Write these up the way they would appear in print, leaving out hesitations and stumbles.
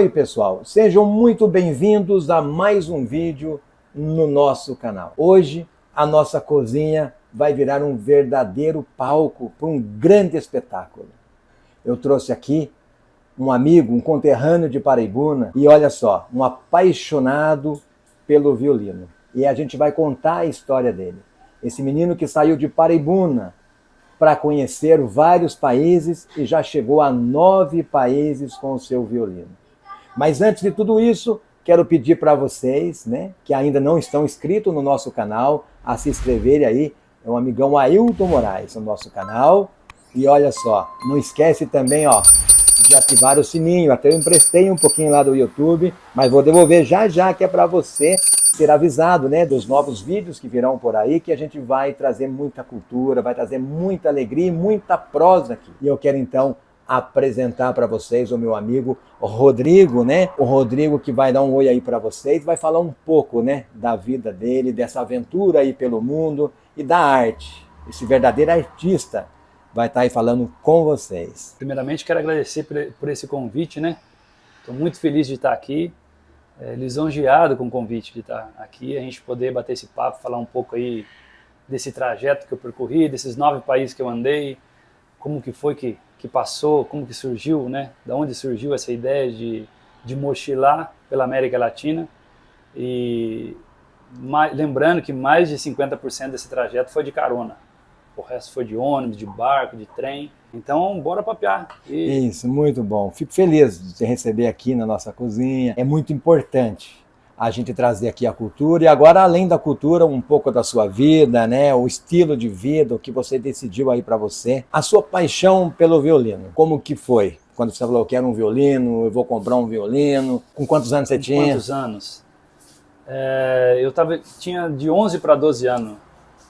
Oi pessoal, sejam muito bem-vindos a mais um vídeo no nosso canal. Hoje a nossa cozinha vai virar um verdadeiro palco para um grande espetáculo. Eu trouxe aqui um amigo, um conterrâneo de Paraibuna e olha só, um apaixonado pelo violino. E a gente vai contar a história dele. Esse menino que saiu de Paraibuna para conhecer vários países e já chegou a 9 países com o seu violino. Mas antes de tudo isso, quero pedir para vocês, que ainda não estão inscritos no nosso canal, a se inscreverem aí. É o amigão Ailton Moraes, no nosso canal. E olha só, não esquece também, de ativar o sininho. Até eu emprestei um pouquinho lá do YouTube, mas vou devolver já, que é para você ser avisado, dos novos vídeos que virão por aí, que a gente vai trazer muita cultura, vai trazer muita alegria e muita prosa aqui. E eu quero então apresentar para vocês o meu amigo Rodrigo, O Rodrigo que vai dar um oi aí para vocês, vai falar um pouco, da vida dele, dessa aventura aí pelo mundo e da arte. Esse verdadeiro artista vai estar aí falando com vocês. Primeiramente, quero agradecer por esse convite, Estou muito feliz de estar aqui, lisonjeado com o convite de estar aqui, a gente poder bater esse papo, falar um pouco aí desse trajeto que eu percorri, desses 9 países que eu andei, como que foi que passou, como que surgiu, Da onde surgiu essa ideia de mochilar pela América Latina. E lembrando que mais de 50% desse trajeto foi de carona. O resto foi de ônibus, de barco, de trem. Então, bora papear. Isso, muito bom. Fico feliz de te receber aqui na nossa cozinha. É muito importante a gente trazer aqui a cultura. E agora, além da cultura, um pouco da sua vida, o estilo de vida, o que você decidiu aí para você. A sua paixão pelo violino, como que foi? Quando você falou, eu quero um violino, eu vou comprar um violino. Com quantos anos você tinha? Quantos anos? Eu tinha de 11 para 12 anos,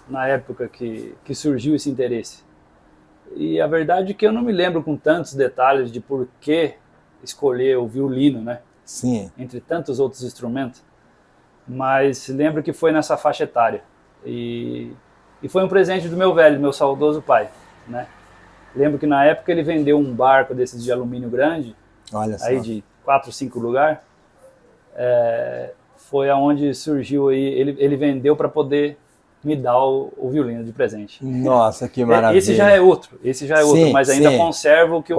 na época que surgiu esse interesse. E a verdade é que eu não me lembro com tantos detalhes de por que escolher o violino, Sim. Entre tantos outros instrumentos, mas lembro que foi nessa faixa etária. E foi um presente do meu saudoso pai, Lembro que na época ele vendeu um barco desses de alumínio grande, olha só, aí de 4, 5 lugares. Foi aonde surgiu aí, ele vendeu para poder me dar o violino de presente. Nossa, que maravilha. Esse já é outro, Sim, mas ainda sim. Conservo o que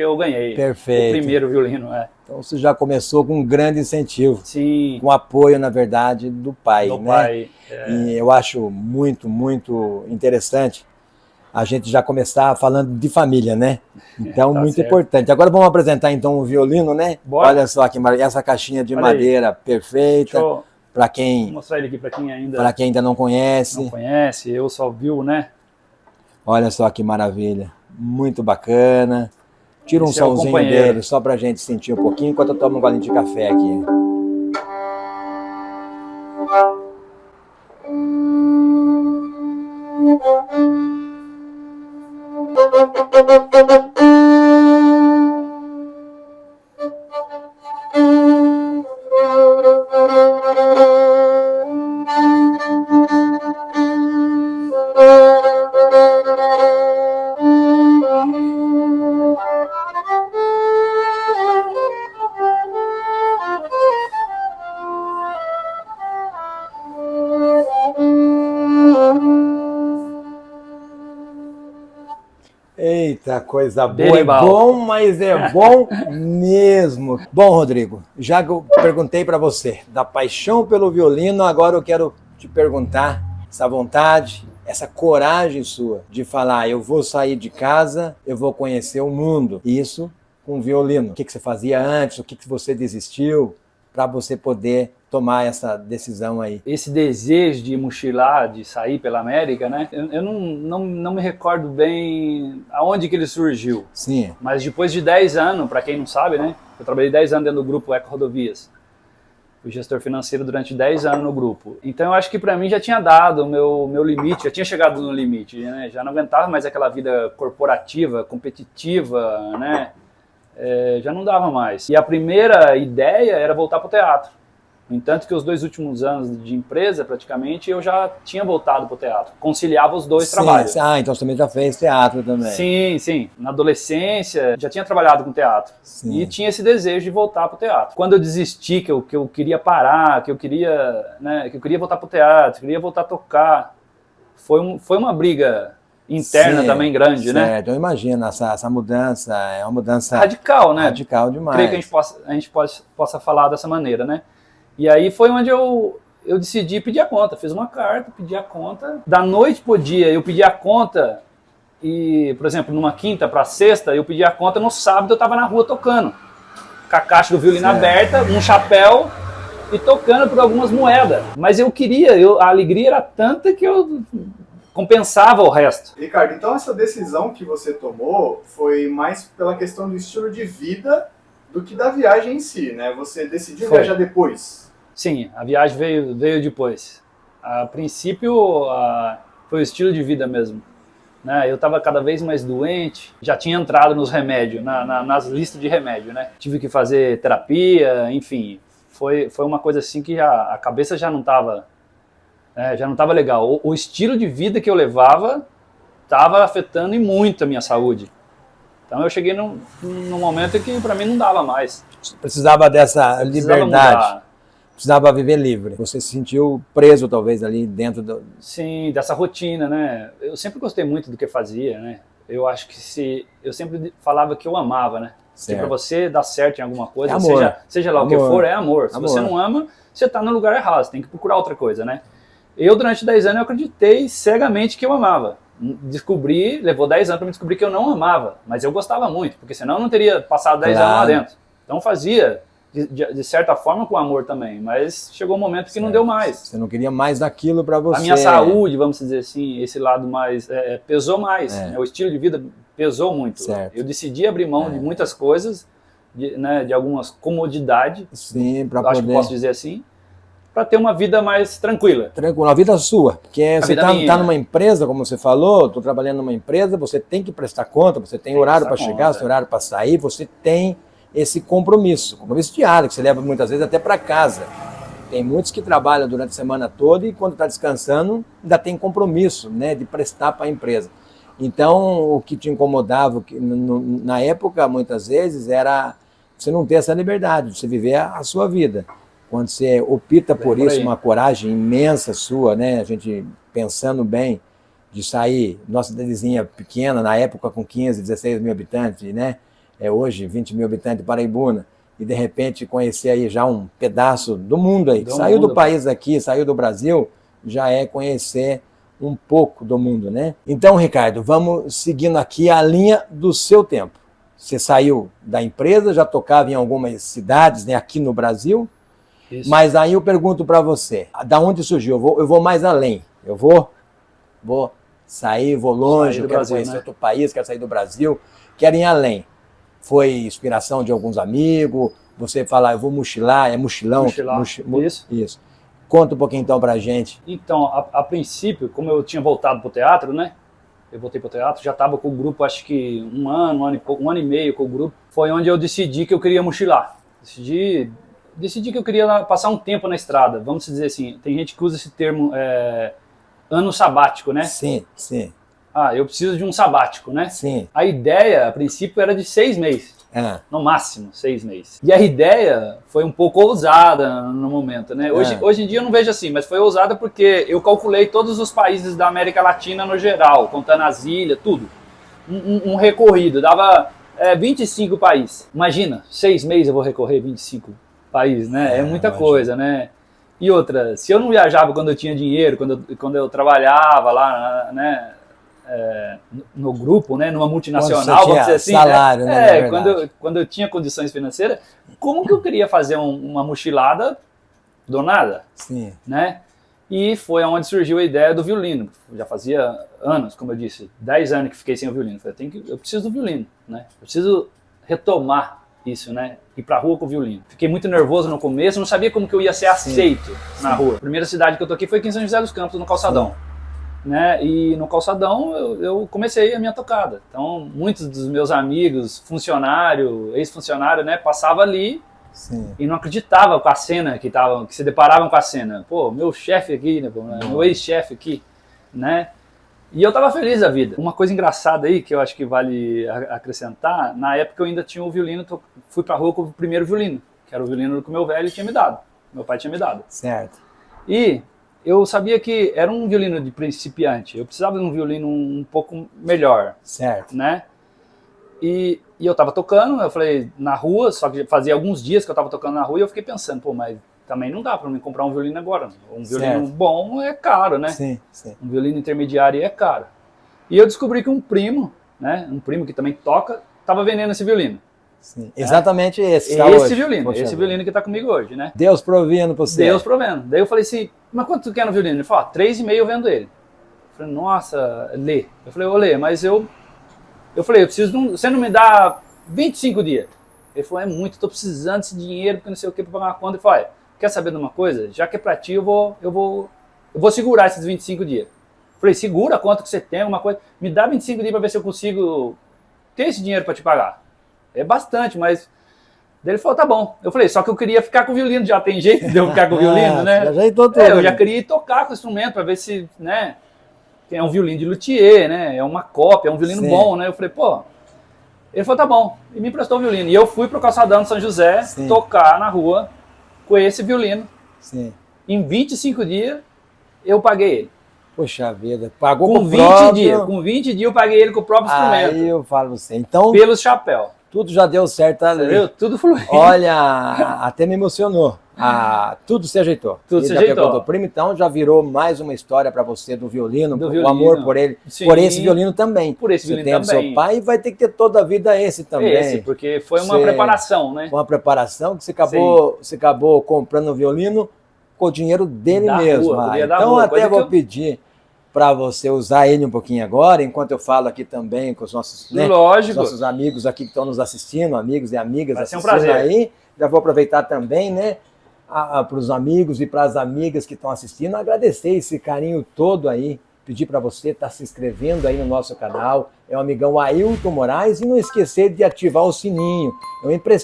eu ganhei. Perfeito. O primeiro violino, Então você já começou com um grande incentivo. Sim. Com apoio, na verdade, do pai, pai. E eu acho muito, muito interessante a gente já começar falando de família, Então, Tá muito certo. importante. Agora vamos apresentar então o violino, Bora. Olha só que maravilha, essa caixinha de Olha madeira aí. perfeita. Para Vou quem mostrar ele aqui para quem ainda não conhece. não conhece, eu só viu, Olha só que maravilha, muito bacana. Tira um Esse é o somzinho companheiro. dele só pra gente sentir um pouquinho enquanto eu tomo um golinho de café aqui. Eita, coisa boa. Berimbau. É bom, mas é bom mesmo. Bom, Rodrigo, já que eu perguntei para você da paixão pelo violino, agora eu quero te perguntar essa vontade, essa coragem sua de falar, eu vou sair de casa, eu vou conhecer o mundo. Isso com violino. O que você fazia antes, o que você desistiu para você poder tomar essa decisão aí? Esse desejo de mochilar, de sair pela América, eu não me recordo bem aonde que ele surgiu. Sim. Mas depois de 10 anos, para quem não sabe, eu trabalhei 10 anos dentro do grupo Eco Rodovias. Fui gestor financeiro durante 10 anos no grupo. Então eu acho que para mim já tinha dado o meu limite, já tinha chegado no limite, já não aguentava mais aquela vida corporativa, competitiva, já não dava mais. E a primeira ideia era voltar para o teatro. No entanto que os 2 últimos anos de empresa, praticamente, eu já tinha voltado para o teatro. Conciliava os dois trabalhos. Ah, então você também já fez teatro também. Sim, sim. Na adolescência, já tinha trabalhado com teatro. Sim. E tinha esse desejo de voltar para o teatro. Quando eu desisti, que eu queria parar, que eu queria voltar para o teatro, queria voltar a tocar, foi uma briga interna também grande, né? Certo, eu imagino, essa mudança é uma mudança radical, né? Radical demais. Creio que a gente possa falar dessa maneira, né? E aí foi onde eu decidi pedir a conta. Fiz uma carta, pedi a conta. Da noite pro dia eu pedi a conta e, por exemplo, numa quinta para sexta, eu pedi a conta, no sábado eu estava na rua tocando. Com a caixa do violino aberta, um chapéu e tocando por algumas moedas. Mas eu queria, a alegria era tanta que eu compensava o resto. Ricardo, então essa decisão que você tomou foi mais pela questão do estilo de vida do que da viagem em si, né? Você decidiu viajar depois? Sim, a viagem veio depois. A princípio, foi o estilo de vida mesmo. Né? Eu estava cada vez mais doente, já tinha entrado nos remédios, nas listas de remédio, né? Tive que fazer terapia, enfim. Foi uma coisa assim que a cabeça já não estava legal. O estilo de vida que eu levava estava afetando muito a minha saúde. Então eu cheguei num momento que para mim não dava mais. Precisava dessa liberdade. Precisava viver livre. Você se sentiu preso talvez ali dentro do... Sim, dessa rotina, né? Eu sempre gostei muito do que fazia, né? Eu acho que eu sempre falava que eu amava, né? Se para você dar certo em alguma coisa, seja lá o que for, é amor. Se você não ama, você está no lugar errado, você tem que procurar outra coisa, né? Eu, durante 10 anos, eu acreditei cegamente que eu amava. Levou 10 anos para me descobrir que eu não amava, mas eu gostava muito, porque senão eu não teria passado 10 anos lá dentro. Então fazia, de certa forma, com amor também, mas chegou um momento que não deu mais. Você não queria mais daquilo para você. A minha saúde, vamos dizer assim, esse lado mais, pesou mais, né? O estilo de vida pesou muito. Certo. Eu decidi abrir mão de muitas coisas, de algumas comodidades, sim, para acho que posso dizer assim, para ter uma vida mais tranquila. Tranquila, a vida sua. Porque você está numa empresa, como você falou, estou trabalhando numa empresa, você tem que prestar conta, você tem horário para chegar, tem horário para sair, você tem esse compromisso diário, que você leva muitas vezes até para casa. Tem muitos que trabalham durante a semana toda e quando está descansando ainda tem compromisso, né, de prestar para a empresa. Então, o que te incomodava na época, muitas vezes, era você não ter essa liberdade, de você viver a sua vida. Quando você opta por isso, uma coragem imensa sua, né? A gente pensando bem de sair, nossa cidadezinha pequena, na época com 15, 16 mil habitantes, né? Hoje 20 mil habitantes de Paraibuna, e de repente conhecer aí já um pedaço do mundo aí, saiu do país aqui, saiu do Brasil, já é conhecer um pouco do mundo, né? Então, Ricardo, vamos seguindo aqui a linha do seu tempo. Você saiu da empresa, já tocava em algumas cidades, né, aqui no Brasil. Isso. Mas aí eu pergunto para você, da onde surgiu? Eu vou mais além. Eu vou sair, vou longe, eu quero conhecer outro país, quero sair do Brasil, quero ir além. Foi inspiração de alguns amigos? Você fala, eu vou mochilar, é mochilão? Isso. Conta um pouquinho então pra gente. Então, a princípio, como eu tinha voltado pro teatro, né? Eu voltei pro teatro, já estava com o grupo, acho que um ano e meio com o grupo. Foi onde eu decidi que eu queria mochilar. Decidi que eu queria passar um tempo na estrada, vamos dizer assim. Tem gente que usa esse termo ano sabático, né? Sim, sim. Eu preciso de um sabático, né? Sim. A ideia, a princípio, era de 6 meses. No máximo, 6 meses. E a ideia foi um pouco ousada no momento, né? Hoje em dia eu não vejo assim, mas foi ousada porque eu calculei todos os países da América Latina no geral, contando as ilhas, tudo. Um recorrido, dava 25 países. Imagina, 6 meses eu vou recorrer 25 países, né? É muita coisa, né? E outra, se eu não viajava quando eu tinha dinheiro, quando eu trabalhava lá, né? No grupo, né, numa multinacional, vamos dizer assim, salário, né? Quando eu tinha condições financeiras, como que eu queria fazer uma mochilada do nada? Sim. Né? E foi onde surgiu a ideia do violino. Já fazia anos, como eu disse, 10 anos que fiquei sem o violino. Falei, eu preciso do violino, né? Eu preciso retomar isso, né? Ir pra rua com o violino. Fiquei muito nervoso no começo, não sabia como que eu ia ser aceito na rua. A primeira cidade que eu toquei foi aqui em São José dos Campos, no Calçadão. Né? E no Calçadão eu comecei a minha tocada. Então, muitos dos meus amigos, funcionário, ex-funcionário, né, passava ali Sim. E não acreditava com a cena que se deparavam com a cena. Pô, meu chefe aqui, né, pô, meu ex-chefe aqui, né? E eu tava feliz da vida. Uma coisa engraçada aí, que eu acho que vale acrescentar, na época eu ainda tinha o violino, fui pra rua com o primeiro violino, que era o violino que o meu velho tinha me dado, meu pai tinha me dado. Certo. E eu sabia que era um violino de principiante, eu precisava de um violino um pouco melhor, Certo. né? E eu tava tocando, eu falei, na rua, só que fazia alguns dias que eu tava tocando na rua e eu fiquei pensando, pô, mas também não dá pra mim comprar um violino agora. Um violino bom é caro, né? Sim, sim. Um violino intermediário é caro. E eu descobri que um primo, né, um primo que também toca, tava vendendo esse violino. Sim. Exatamente esse. Tá Esse hoje. violino, Poxa esse vida. violino que tá comigo hoje, né? Deus provendo pra você. Deus provendo. Daí eu falei assim, mas quanto tu quer no violino? Ele falou, 3,5 eu vendo ele. Eu falei, nossa, Lê. Eu falei, ô Lê, mas eu falei, eu preciso você não me dá 25 dias. Ele falou, é muito, tô precisando desse dinheiro, porque não sei o que, pra pagar uma conta. Ele falou, olha, quer saber de uma coisa? Já que é pra ti, eu vou segurar esses 25 dias. Eu falei, segura a conta que você tem, alguma coisa, me dá 25 dias pra ver se eu consigo ter esse dinheiro pra te pagar. É bastante, mas... Daí ele falou, tá bom. Eu falei, só que eu queria ficar com o violino, já tem jeito de eu ficar com o violino, né? Já ajeitou tudo. Eu já queria ir tocar com o instrumento pra ver se, né... É um violino de luthier, né? É uma cópia, é um violino bom, né? Eu falei, pô... Ele falou, tá bom. E me emprestou o violino. E eu fui pro Calçadão de São José tocar na rua com esse violino. Sim. Em 25 dias, eu paguei ele. Poxa vida, pagou com com 20 próprio... dias. Com 20 dias eu paguei ele com o próprio instrumento. Aí eu falo você. Então, pelos chapéu. tudo já deu certo ali. Entendeu? Tudo fluindo. Olha, até me emocionou. Tudo se ajeitou. Tudo se já ajeitou. pegou do primo, então já virou mais uma história para você do violino, Do o violino. amor por ele, Sim. por esse violino também. Por esse você violino tem o também. seu pai e vai ter que ter toda a vida esse também. Esse, porque foi uma preparação, né? Uma preparação que você acabou comprando o violino com o dinheiro dele Da mesmo. rua, Então até vou pedir para você usar ele um pouquinho agora, enquanto eu falo aqui também com os nossos, né, Lógico. os nossos amigos aqui que estão nos assistindo, amigos e amigas Vai ser um assistindo prazer. aí. Já vou aproveitar também, né, para os amigos e para as amigas que estão assistindo, agradecer esse carinho todo aí, pedir para você estar se inscrevendo aí no nosso canal, é o amigão Ailton Moraes, e não esquecer de ativar o sininho.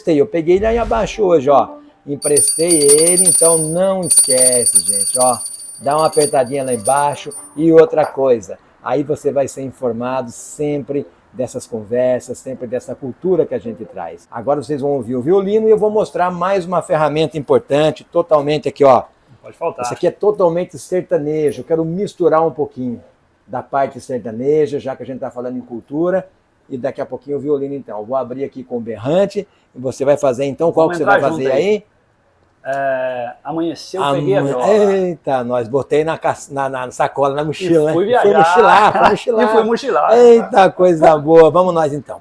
Eu peguei ele aí abaixo hoje, ó, emprestei ele, então não esquece, gente, ó, dá uma apertadinha lá embaixo. E outra coisa, aí você vai ser informado sempre dessas conversas, sempre dessa cultura que a gente traz. Agora vocês vão ouvir o violino e eu vou mostrar mais uma ferramenta importante, totalmente aqui, ó. Não pode faltar. Essa aqui é totalmente sertanejo. Eu quero misturar um pouquinho da parte sertaneja, já que a gente está falando em cultura, e daqui a pouquinho o violino, então. Eu vou abrir aqui com o berrante e você vai fazer, então, qual que você vai fazer aí? Amanheceu, peguei a viola. Eita, nós botei na sacola, na mochila, fui né? viajar. Fui mochilar. E fui mochilar. Eita, coisa boa. Vamos nós, então.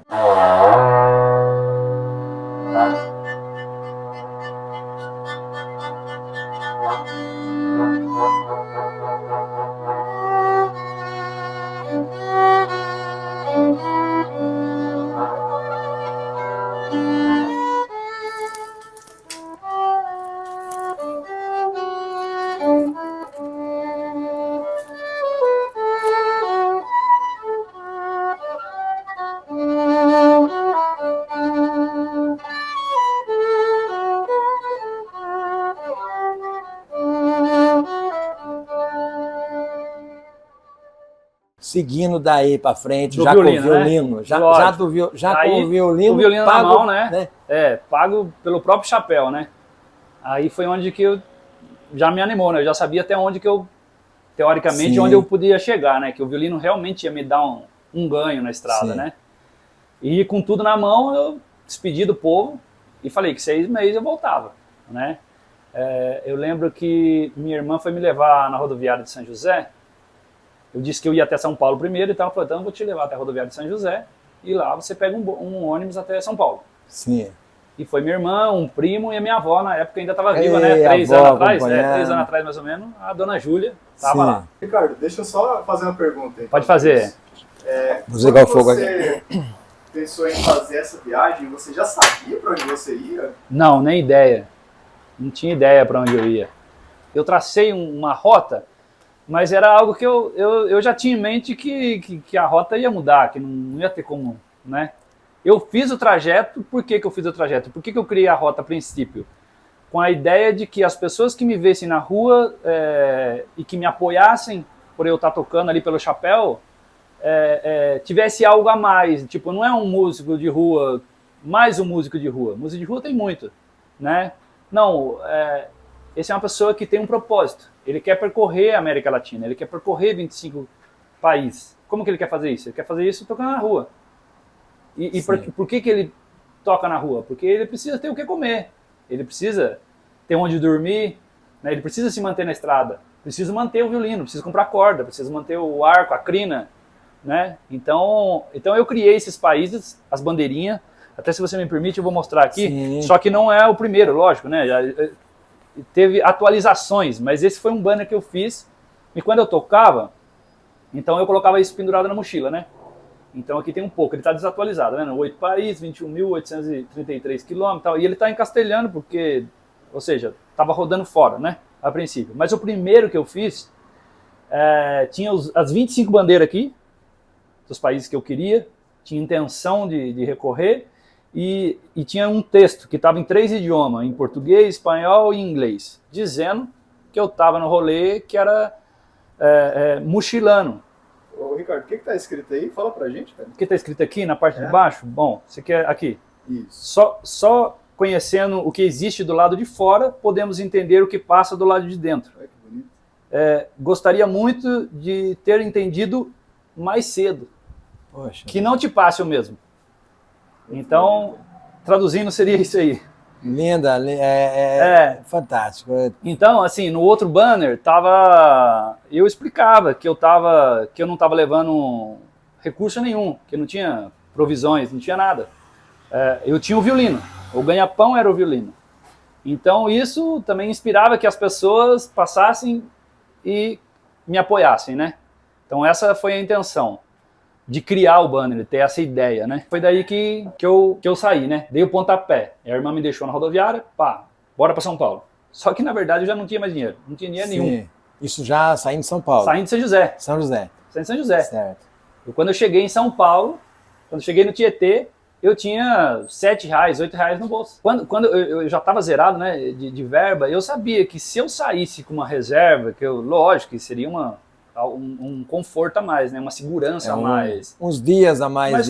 Seguindo daí para frente, já violino, com o violino, né? já com o violino, pago, na mão, né? né? Pago pelo próprio chapéu, né? Aí foi onde que eu já me animou, né? Eu já sabia até onde que eu, teoricamente, Sim. onde eu podia chegar, né? Que o violino realmente ia me dar um ganho na estrada, Sim. né? E com tudo na mão, eu despedi do povo e falei que 6 meses eu voltava, né? Eu lembro que minha irmã foi me levar na rodoviária de São José. Eu disse que eu ia até São Paulo primeiro, então ela falou, então eu vou te levar até a rodoviária de São José e lá você pega um ônibus até São Paulo. Sim. E foi minha irmã, um primo e a minha avó, na época ainda estava viva, Ei, né? 3 avó anos atrás, acompanhando. 3 anos atrás mais ou menos, a dona Júlia estava Sim. lá. Ricardo, deixa eu só fazer uma pergunta. Então, Pode fazer. Vou ligar o fogo aqui. Você pensou em fazer essa viagem, você já sabia para onde você ia? Não, nem ideia. Não tinha ideia para onde eu ia. Eu tracei uma rota, mas era algo que eu já tinha em mente que a rota ia mudar, que não ia ter como, né? Eu fiz o trajeto, por que eu fiz o trajeto? Por que eu criei a rota a princípio? Com a ideia de que as pessoas que me vissem na rua e que me apoiassem por eu estar tocando ali pelo chapéu, tivesse algo a mais. Tipo, não é um músico de rua, mais um músico de rua. Músico de rua tem muito, né? Não, esse é uma pessoa que tem um propósito. Ele quer percorrer a América Latina, ele quer percorrer 25 países. Como que ele quer fazer isso? Ele quer fazer isso tocando na rua. E por que ele toca na rua? Porque ele precisa ter o que comer. Ele precisa ter onde dormir, né? Ele precisa se manter na estrada, precisa manter o violino, precisa comprar corda, precisa manter o arco, a crina, né? Então eu criei esses países, as bandeirinhas, até se você me permite eu vou mostrar aqui. Sim. Só que não é o primeiro, lógico, né? Já teve atualizações, mas esse foi um banner que eu fiz, e quando eu tocava, então eu colocava isso pendurado na mochila, né? Então aqui tem um pouco, ele está desatualizado, né? 8 países, 21.833 quilômetros, e ele está em castelhano, porque, ou seja, estava rodando fora, né? A princípio. Mas o primeiro que eu fiz, tinha as 25 bandeiras aqui, dos países que eu queria, tinha intenção de recorrer, e tinha um texto que estava em 3 idiomas, em português, espanhol e inglês, dizendo que eu estava no rolê que era mochilano. Ô, Ricardo, o que está escrito aí? Fala pra gente, cara. O que está escrito aqui na parte de baixo? Bom, você quer aqui. Isso. Só conhecendo o que existe do lado de fora, podemos entender o que passa do lado de dentro. Ai, que bonito. Gostaria muito de ter entendido mais cedo. Poxa. Que não te passe o mesmo. Então, traduzindo, seria isso aí. Linda, fantástico. Então, assim, no outro banner, eu explicava que eu não estava levando recurso nenhum, que eu não tinha provisões, não tinha nada. Eu tinha o violino, o ganha-pão era o violino. Então, isso também inspirava que as pessoas passassem e me apoiassem, né? Então, essa foi a intenção de criar o banner, de ter essa ideia, né? Foi daí que eu saí, né? Dei o pontapé. A irmã me deixou na rodoviária, bora para São Paulo. Só que, na verdade, eu já não tinha mais dinheiro. Não tinha dinheiro nenhum. Isso já saindo de São Paulo? Saindo de São José. São José. Saindo de São José. Certo. E quando eu cheguei em São Paulo, quando eu cheguei no Tietê, eu tinha R$7, R$8 no bolso. Quando eu já estava zerado, né, de verba, eu sabia que se eu saísse com uma reserva, lógico que seria um conforto a mais, né? Uma segurança a mais. Uns dias a mais. Mas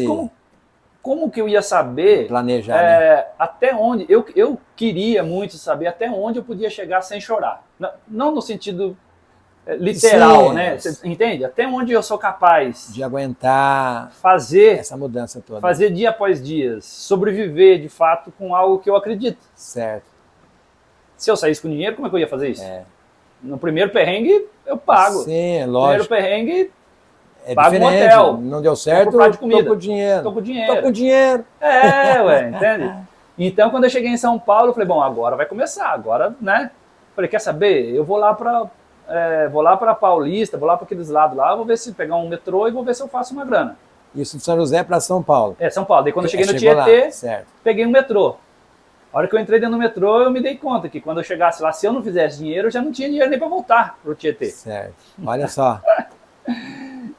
como que eu ia saber planejar, né? até onde? Eu queria muito saber até onde eu podia chegar sem chorar. Não no sentido literal, né? Você entende? Até onde eu sou capaz de aguentar fazer essa mudança toda. Fazer dia após dia, sobreviver de fato com algo que eu acredito. Certo. Se eu saísse com dinheiro, como é que eu ia fazer isso? No primeiro perrengue, eu pago. Sim, no lógico. Primeiro perrengue, pago um hotel. Não deu certo, tô com dinheiro. Tô com dinheiro. Tô com dinheiro. Entende? Então, quando eu cheguei em São Paulo, eu falei, bom, agora vai começar, agora, né? Falei, quer saber? Eu vou lá para Paulista, vou lá para aqueles lados lá, vou ver se pegar um metrô e vou ver se eu faço uma grana. Isso de São José para São Paulo? São Paulo. Daí quando eu cheguei no Tietê, peguei um metrô. A hora que eu entrei dentro do metrô, eu me dei conta que quando eu chegasse lá, se eu não fizesse dinheiro, eu já não tinha dinheiro nem para voltar pro Tietê. Certo. Olha só.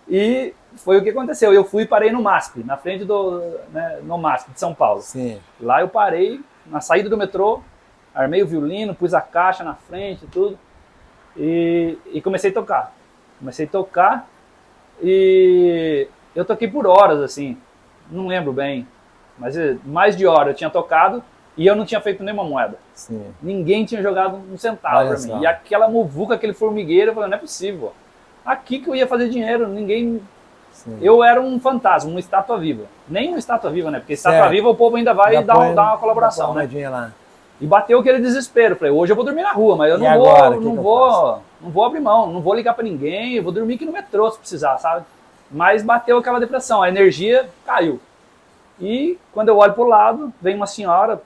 E foi o que aconteceu. Eu fui e parei no MASP, na frente no MASP de São Paulo. Sim. Lá eu parei, na saída do metrô, armei o violino, pus a caixa na frente e tudo, e comecei a tocar. E eu toquei por horas, assim, não lembro bem, mas mais de hora eu tinha tocado e eu não tinha feito nenhuma moeda. Sim. Ninguém tinha jogado um centavo para mim. E aquela muvuca, aquele formigueiro, eu falei, não é possível. Aqui que eu ia fazer dinheiro, ninguém... Sim. Eu era um fantasma, uma estátua viva. Nem uma estátua viva, né? Porque estátua viva o povo ainda vai dar uma colaboração, né? Lá. E bateu aquele desespero. Falei, hoje eu vou dormir na rua, mas eu não vou abrir mão, não vou ligar para ninguém, eu vou dormir aqui no metrô se precisar, sabe? Mas bateu aquela depressão, a energia caiu. E quando eu olho pro lado, vem uma senhora,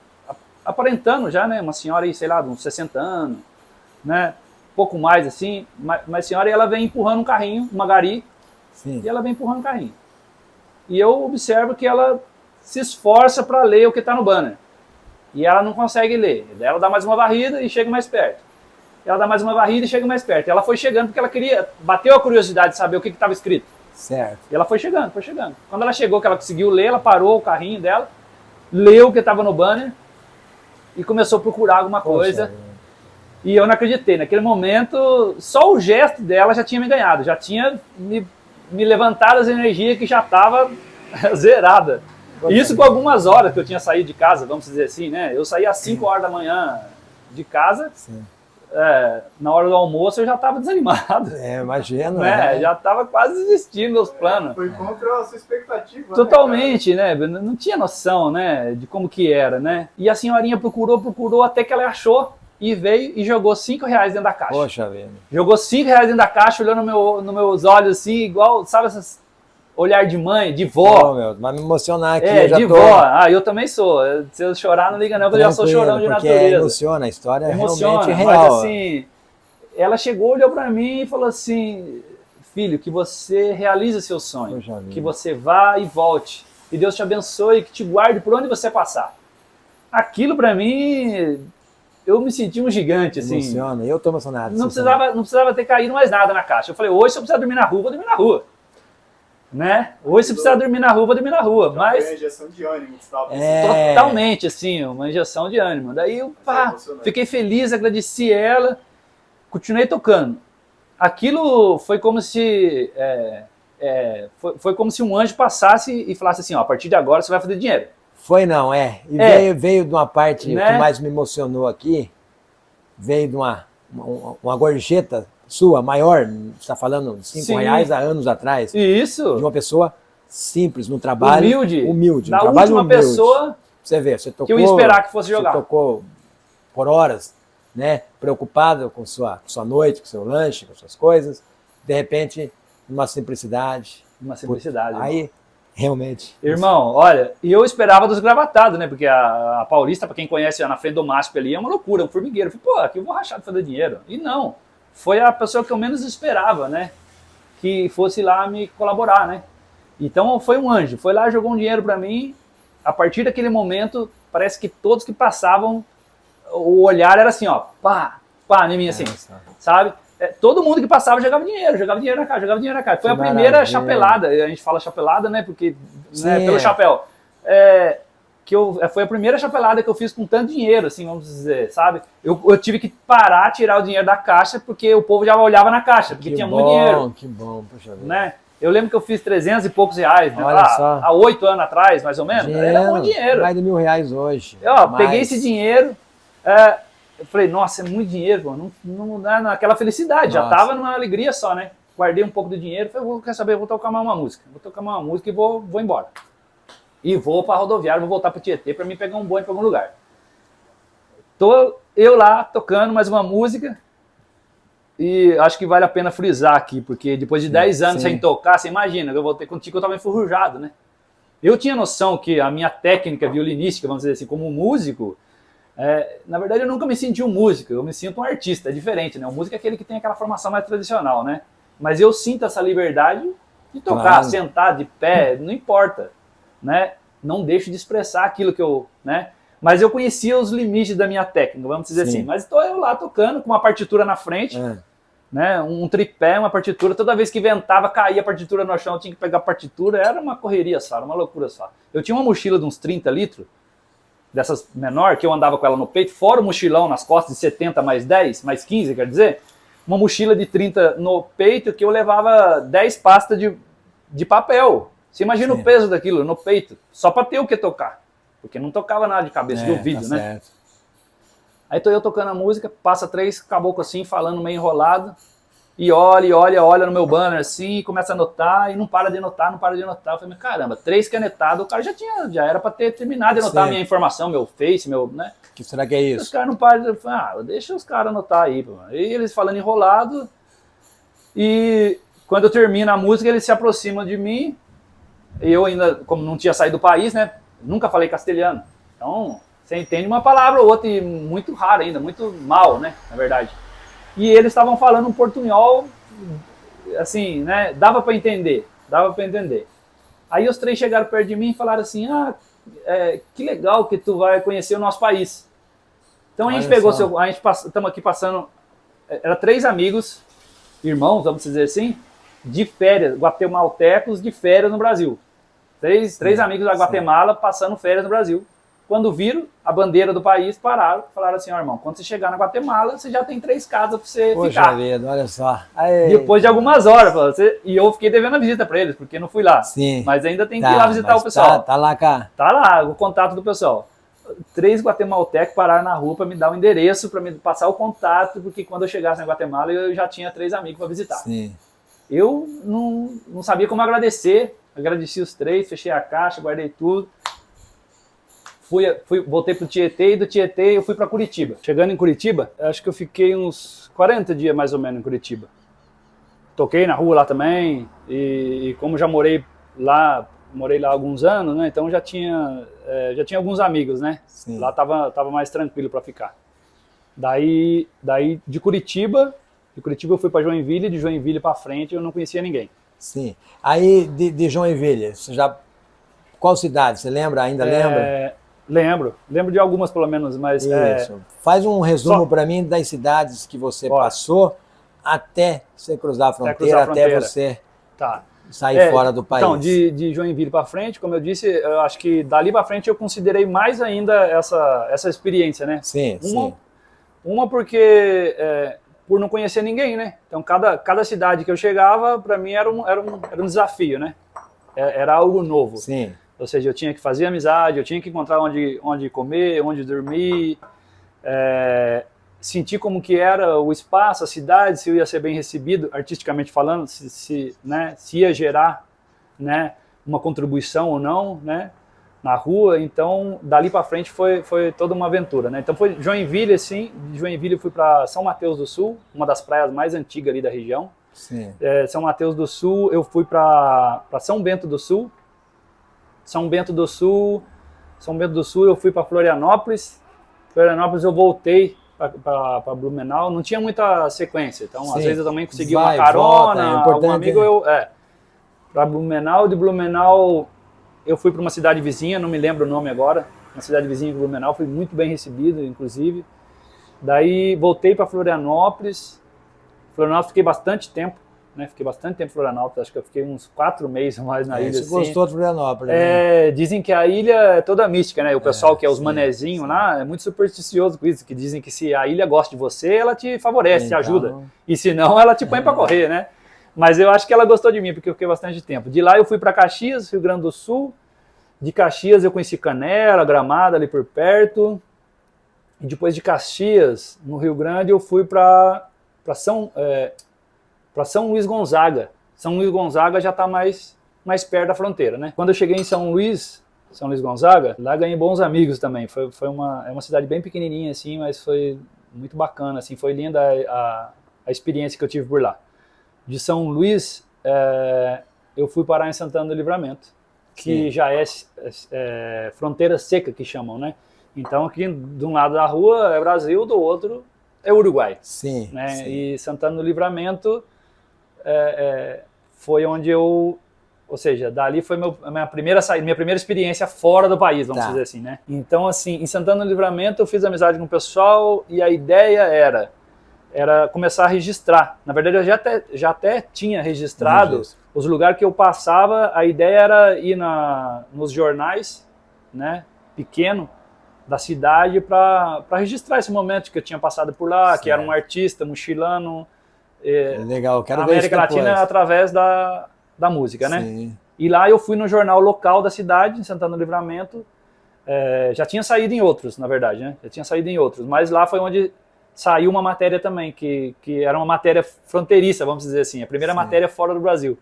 aparentando já, né? Uma senhora aí, sei lá, de uns 60 anos, né? Pouco mais assim, mas senhora, e ela vem empurrando um carrinho, uma gari. Sim. E ela vem empurrando um carrinho. E eu observo que ela se esforça para ler o que está no banner. E ela não consegue ler. Ela dá mais uma varrida e chega mais perto. Ela dá mais uma varrida e chega mais perto. Ela foi chegando porque ela bateu a curiosidade de saber o que estava escrito. Certo. E ela foi chegando, foi chegando. Quando ela chegou, que ela conseguiu ler, ela parou o carrinho dela, leu o que estava no banner e começou a procurar alguma coisa. Poxa, E eu não acreditei. Naquele momento, só o gesto dela já tinha me ganhado, já tinha me levantado as energias que já estava zerada. Isso com algumas horas que eu tinha saído de casa, vamos dizer assim, né? Eu saí às 5 horas da manhã de casa, na hora do almoço eu já estava desanimado. Imagino. Né? Já estava quase desistindo dos planos. Foi contra a sua expectativa. Totalmente, né? Não tinha noção, né, de como que era, né? E a senhorinha procurou até que ela achou e veio e jogou R$5 dentro da caixa. Poxa vida. Jogou R$5 dentro da caixa, olhando nos meus olhos assim, igual, sabe, essas olhar de mãe, de vó. Meu, vai me emocionar aqui. Eu já de tô... vó. Eu também sou. Se eu chorar, não liga não, porque eu já sou chorão de natureza. Emociona, a história emociona, é realmente real. Mas assim, ela chegou, olhou pra mim e falou assim, filho, que você realize seu sonho, que você vá e volte, que Deus te abençoe, que te guarde por onde você passar. Aquilo pra mim, eu me senti um gigante, assim. Emociona, eu tô emocionado. Não precisava ter caído mais nada na caixa. Eu falei, hoje se eu precisar dormir na rua, vou dormir na rua. Né? Hoje se precisar dormir na rua, vou dormir na rua. Mas foi uma injeção de ânimo que você estava totalmente, assim, uma injeção de ânimo. Daí eu fiquei feliz, agradeci ela, continuei tocando. Aquilo foi como se foi como se um anjo passasse e falasse assim, ó, a partir de agora você vai fazer dinheiro. Foi não, E veio de uma parte, né, que mais me emocionou aqui, veio de uma gorjeta sua, maior, você está falando de R$5 há anos atrás. Isso. De uma pessoa simples, no trabalho. Humilde. Da última pessoa você vê, você tocou, que eu ia esperar que fosse jogar. Você tocou por horas, né, preocupado com sua noite, com seu lanche, com suas coisas. De repente, uma simplicidade. Aí, realmente. Irmão, olha, e eu esperava dos gravatados, né? Porque a Paulista, para quem conhece na frente do MASP ali, é uma loucura, um formigueiro. Eu falei, pô, aqui eu vou rachar de fazer dinheiro. E não. Foi a pessoa que eu menos esperava, né? Que fosse lá me colaborar, né? Então foi um anjo, foi lá, jogou um dinheiro para mim. A partir daquele momento, parece que todos que passavam, o olhar era assim, ó, pá, em mim assim, sabe? Todo mundo que passava jogava dinheiro na caixa, Foi a primeira chapelada, a gente fala chapelada, né? Porque, né, pelo chapéu. Foi a primeira chapelada que eu fiz com tanto dinheiro, assim, vamos dizer, sabe? Eu tive que parar, tirar o dinheiro da caixa, porque o povo já olhava na caixa, porque tinha muito dinheiro. Que bom, puxa vida. Né? Eu lembro que eu fiz 300 e poucos reais, né? Olha só. Há 8 anos atrás, mais ou menos. Era muito dinheiro. Mais de R$1.000 hoje. Peguei esse dinheiro, eu falei, nossa, é muito dinheiro, pô. Não dá naquela felicidade, já tava numa alegria só, né? Guardei um pouco do dinheiro, falei, quer saber, vou tocar mais uma música. Vou tocar mais uma música e vou embora. E vou para a rodoviária, vou voltar para o Tietê para mim pegar um bonde para algum lugar. Tô eu lá tocando mais uma música e acho que vale a pena frisar aqui, porque depois de 10 anos sem tocar, você imagina, eu voltei contigo, eu estava enferrujado, né? Eu tinha noção que a minha técnica violinística, vamos dizer assim, como músico, na verdade eu nunca me senti um músico, eu me sinto um artista, é diferente, né? O músico é aquele que tem aquela formação mais tradicional, né? Mas eu sinto essa liberdade de tocar, sentar, de pé, não importa. Né? Não deixo de expressar aquilo que eu... Né? Mas eu conhecia os limites da minha técnica, vamos dizer assim. Mas estou eu lá tocando com uma partitura na frente, né? Um tripé, uma partitura. Toda vez que ventava, caía a partitura no chão, eu tinha que pegar a partitura. Era uma correria só, era uma loucura só. Eu tinha uma mochila de uns 30 litros, dessas menor, que eu andava com ela no peito, fora o mochilão nas costas de 70 mais 10, mais 15, quer dizer. Uma mochila de 30 no peito que eu levava 10 pastas de papel. Você imagina o peso daquilo no peito, só para ter o que tocar. Porque não tocava nada de cabeça, de ouvido, né? Certo. Aí tô eu tocando a música, passa 3 caboclos assim, falando meio enrolado, e olha no meu banner assim, e começa a anotar, e não para de anotar. Eu falei, caramba, 3 canetadas, o cara já era para ter terminado de anotar a minha informação, meu Face, meu, né? Que será que é isso? Os caras não param, eu falei, deixa os caras anotar aí, pô. E eles falando enrolado, e quando eu termino a música, eles se aproximam de mim. Eu ainda, como não tinha saído do país, né? Nunca falei castelhano. Então, você entende uma palavra ou outra, e muito raro ainda, muito mal, né? Na verdade. E eles estavam falando um portunhol, assim, né? Dava para entender. Aí os 3 chegaram perto de mim e falaram assim, que legal que tu vai conhecer o nosso país. Então a gente estamos aqui passando, era 3 amigos, irmãos, vamos dizer assim, de férias, guatemaltecos de férias no Brasil. Três amigos da Guatemala passando férias no Brasil. Quando viram a bandeira do país, pararam, falaram assim, ó, irmão, quando você chegar na Guatemala, você já tem 3 casas para você ficar. Poxa vida, olha só. Aí. Depois de algumas horas, e eu fiquei devendo a visita para eles, porque não fui lá. Sim. Mas ainda tem que ir lá visitar o pessoal. Tá lá, cara. Tá lá, o contato do pessoal. 3 guatemaltecos pararam na rua para me dar o endereço, para me passar o contato, porque quando eu chegasse na Guatemala, eu já tinha 3 amigos para visitar. Sim. Eu não sabia como agradecer, agradeci os 3, fechei a caixa, guardei tudo. Voltei pro Tietê e do Tietê eu fui para Curitiba. Chegando em Curitiba, acho que eu fiquei uns 40 dias mais ou menos em Curitiba. Toquei na rua lá também e como já morei lá há alguns anos, né? Então já tinha alguns amigos, né? Sim. Lá tava mais tranquilo para ficar. Daí de Curitiba eu fui para Joinville, de Joinville para frente eu não conhecia ninguém. Sim. Aí de Joinville, você já qual cidade? Você lembra? Ainda lembra? Lembro de algumas pelo menos, mas... Isso. Faz um resumo para mim das cidades que você passou até você cruzar a fronteira, até você sair fora do país. Então, de Joinville para frente, como eu disse, eu acho que dali para frente eu considerei mais ainda essa experiência, né? Sim, sim. Uma porque por não conhecer ninguém, né? Então, cada cidade que eu chegava, para mim era um desafio, né? Era algo novo. Sim. Ou seja, eu tinha que fazer amizade, eu tinha que encontrar onde comer, onde dormir, sentir como que era o espaço, a cidade, se eu ia ser bem recebido, artisticamente falando, se ia gerar, né, uma contribuição ou não, né, na rua. Então, dali para frente foi toda uma aventura, né? Então, foi Joinville, assim, de Joinville eu fui para São Mateus do Sul, uma das praias mais antigas ali da região. Sim. São Mateus do Sul, eu fui para São Bento do Sul. São Bento do Sul eu fui para Florianópolis. Florianópolis eu voltei para Blumenau. Não tinha muita sequência, então às vezes eu também consegui uma carona, algum amigo para Blumenau. De Blumenau eu fui para uma cidade vizinha, não me lembro o nome agora, uma cidade vizinha de Blumenau, fui muito bem recebido, inclusive. Daí voltei para Florianópolis. Florianópolis fiquei bastante tempo. Né, fiquei bastante tempo em Florianópolis, acho que eu fiquei uns 4 meses mais na ilha. Você gostou de Florianópolis, né? Dizem que a ilha é toda mística, né? O pessoal que é os manezinhos lá é muito supersticioso com isso, que dizem que se a ilha gosta de você, ela te favorece, te ajuda. E se não, ela te põe para correr, né? Mas eu acho que ela gostou de mim, porque eu fiquei bastante tempo. De lá eu fui para Caxias, Rio Grande do Sul. De Caxias eu conheci Canela, Gramado, ali por perto. E depois de Caxias, no Rio Grande, eu fui para São Luís Gonzaga. São Luís Gonzaga já está mais perto da fronteira, né? Quando eu cheguei em São Luís Gonzaga, lá ganhei bons amigos também. É uma cidade bem pequenininha assim, mas foi muito bacana, assim, foi linda a experiência que eu tive por lá. De São Luís, eu fui parar em Santana do Livramento, que já é fronteira seca que chamam, né? Então aqui de um lado da rua é Brasil, do outro é Uruguai. Sim. Né? Sim. E Santana do Livramento foi onde ou seja, dali foi minha primeira experiência fora do país, vamos dizer assim, né? Então, assim, em Santana do Livramento eu fiz amizade com o pessoal e a ideia era começar a registrar. Na verdade, eu já até tinha registrado os lugares que eu passava. A ideia era ir nos jornais, né, pequeno da cidade para registrar esse momento que eu tinha passado por lá, que era um artista, mochilano, legal, quero ver América Latina através da música, né? Sim. E lá eu fui no jornal local da cidade, em Santana do Livramento. Já tinha saído em outros, na verdade, né? Já tinha saído em outros, mas lá foi onde saiu uma matéria também, que era uma matéria fronteiriça, vamos dizer assim, a primeira matéria fora do Brasil.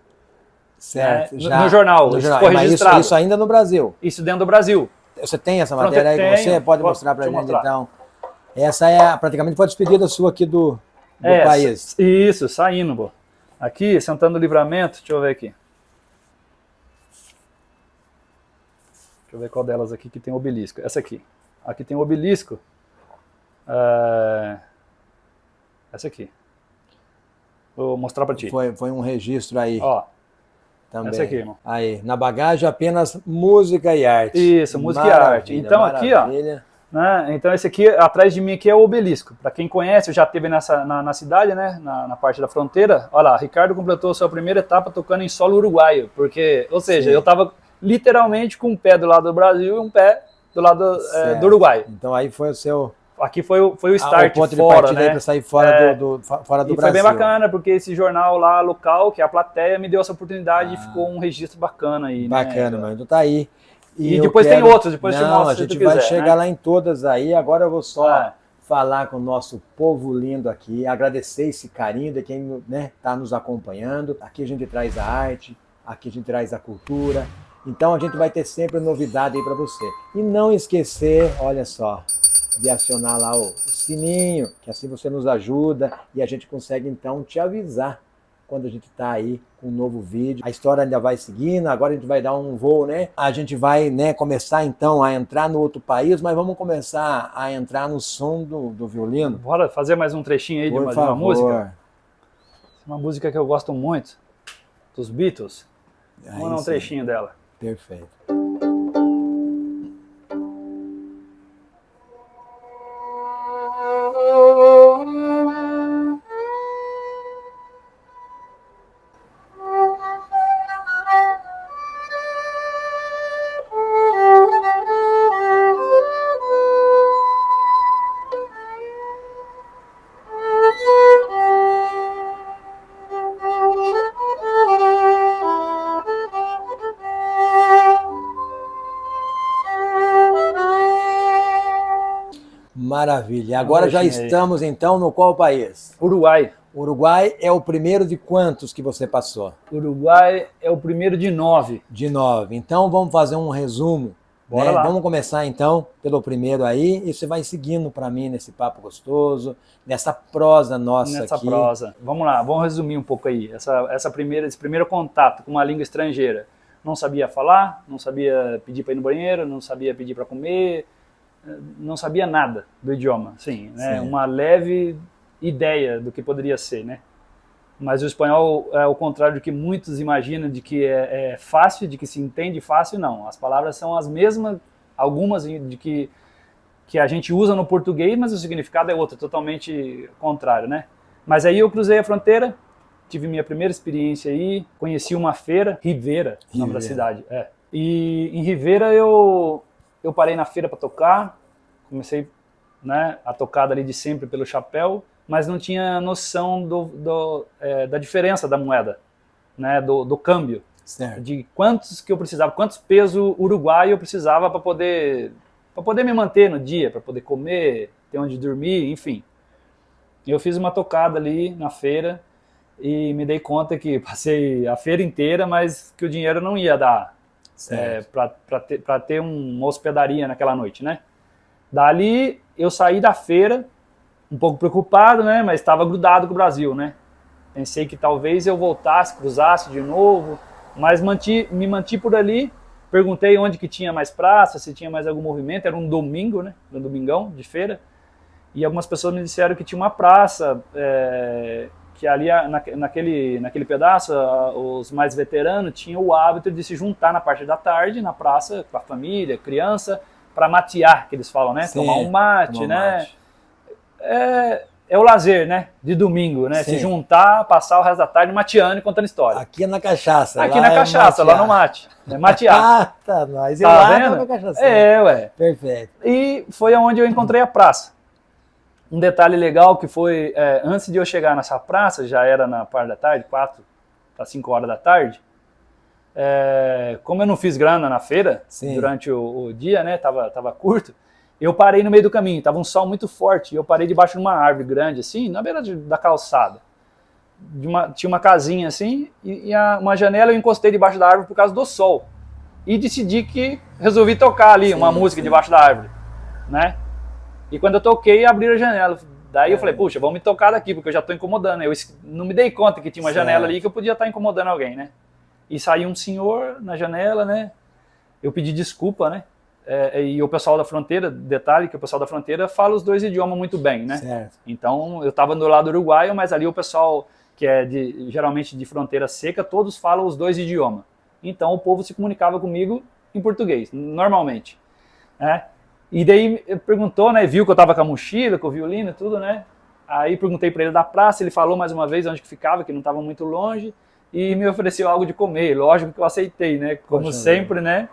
Certo. No jornal, ficou registrado. Isso ainda no Brasil? Isso dentro do Brasil. Você tem essa matéria aí com você? Pode mostrar pra gente, então. Essa praticamente foi a despedida sua aqui do país. Isso, saindo, pô. Aqui, Santana do Livramento, deixa eu ver aqui. Deixa eu ver qual delas aqui que tem obelisco. Essa aqui. Aqui tem o obelisco. Essa aqui. Vou mostrar pra ti. Foi um registro aí. Ó. Também. Essa aqui, irmão. Aí, na bagagem apenas música e arte. Isso, música e arte. Então aqui, ó, Né? Então esse aqui, atrás de mim aqui é o obelisco. Para quem conhece, eu já esteve na cidade, né? Na parte da fronteira. Olha lá, Ricardo completou sua primeira etapa tocando em solo uruguaio, porque, ou seja, Sim. eu estava literalmente com um pé do lado do Brasil e um pé do lado do Uruguai. Então aí foi o seu... Aqui foi o start, o ponto fora, de partida, né? Para sair fora fora do e Brasil. foi bem bacana, porque esse jornal lá local, que é a Plateia, me deu essa oportunidade e ficou um registro bacana aí. Bacana, né? mano. Então tá aí. E depois tem outros, depois te mostro a se gente tu vai quiser, chegar né? lá em todas aí. Agora eu vou só falar com o nosso povo lindo aqui, agradecer esse carinho de quem, né, tá nos acompanhando. Aqui a gente traz a arte, aqui a gente traz a cultura. Então a gente vai ter sempre novidade aí para você. E não esquecer, olha só, de acionar lá o sininho, que assim você nos ajuda e a gente consegue então te avisar quando a gente está aí com um novo vídeo. A história ainda vai seguindo, agora a gente vai dar um voo, né? A gente vai, né, começar então a entrar no outro país, mas vamos começar a entrar no som do violino. Bora fazer mais um trechinho aí de uma música? Uma música que eu gosto muito, dos Beatles. Vamos dar um trechinho dela. Perfeito. Maravilha. Agora já estamos então no qual país? Uruguai. Uruguai é o primeiro de quantos que você passou? Uruguai é o primeiro de 9. De 9. Então vamos fazer um resumo. Bora lá. Vamos começar então pelo primeiro aí e você vai seguindo para mim nesse papo gostoso, nessa prosa nossa aqui. Prosa. Vamos lá, vamos resumir um pouco aí. Esse primeiro contato com uma língua estrangeira. Não sabia falar, não sabia pedir para ir no banheiro, não sabia pedir para comer, não sabia nada do idioma. Sim, né? Uma leve ideia do que poderia ser, né? Mas o espanhol é o contrário do que muitos imaginam, de que é fácil, de que se entende fácil, não. As palavras são as mesmas, algumas de que a gente usa no português, mas o significado é outro, totalmente contrário, né? Mas aí eu cruzei a fronteira, tive minha primeira experiência aí, conheci uma feira, Rivera, o nome da cidade. E em Rivera eu parei na feira para tocar, comecei, né, a tocar dali de sempre pelo chapéu, mas não tinha noção da diferença da moeda, né, do câmbio, certo. De quantos que eu precisava, quantos pesos uruguaio eu precisava para poder me manter no dia, para poder comer, ter onde dormir, enfim. Eu fiz uma tocada ali na feira e me dei conta que passei a feira inteira, mas que o dinheiro não ia dar para ter uma hospedaria naquela noite, né? Dali eu saí da feira um pouco preocupado, né? Mas estava grudado com o Brasil, né? Pensei que talvez eu voltasse, cruzasse de novo, mas me manti por ali. Perguntei onde que tinha mais praça, se tinha mais algum movimento. Era um domingo, né? Um domingão de feira. E algumas pessoas me disseram que tinha uma praça, que ali naquele pedaço, os mais veteranos tinham o hábito de se juntar na parte da tarde, na praça, com a família, criança, para matear, que eles falam, né? Sim, tomar um mate, né? É o lazer, né? De domingo, né? Sim. Se juntar, passar o resto da tarde mateando e contando história. Aqui é na cachaça. Aqui na cachaça, lá no mate. É matear. Tá, nós. E tá lá vendo? Na cachaça. Ué. Perfeito. E foi onde eu encontrei a praça. Um detalhe legal que foi, antes de eu chegar nessa praça, já era na parte da tarde, 4 para 5 horas da tarde, como eu não fiz grana na feira, sim, durante o dia, né, tava curto, eu parei no meio do caminho, tava um sol muito forte, e eu parei debaixo de uma árvore grande, assim, na beira da calçada. Tinha uma casinha assim, e uma janela eu encostei debaixo da árvore por causa do sol. E decidi que resolvi tocar ali, sim, uma música, sim, debaixo da árvore, né? E quando eu toquei, abriram a janela. Daí eu falei, puxa, vamos me tocar daqui, porque eu já estou incomodando. Eu não me dei conta que tinha uma janela ali que eu podia estar incomodando alguém, né? E saiu um senhor na janela, né? Eu pedi desculpa, né? E o pessoal da fronteira, detalhe que o pessoal da fronteira fala os dois idiomas muito bem, né? Certo. Então eu estava do lado uruguaio, mas ali o pessoal que é geralmente de fronteira seca, todos falam os dois idiomas. Então o povo se comunicava comigo em português, normalmente, né? E daí ele perguntou, né, viu que eu tava com a mochila, com o violino e tudo, né? Aí perguntei para ele da praça, ele falou mais uma vez onde que ficava, que não estava muito longe, e me ofereceu algo de comer. Lógico que eu aceitei, né? Como Poxa, sempre, né?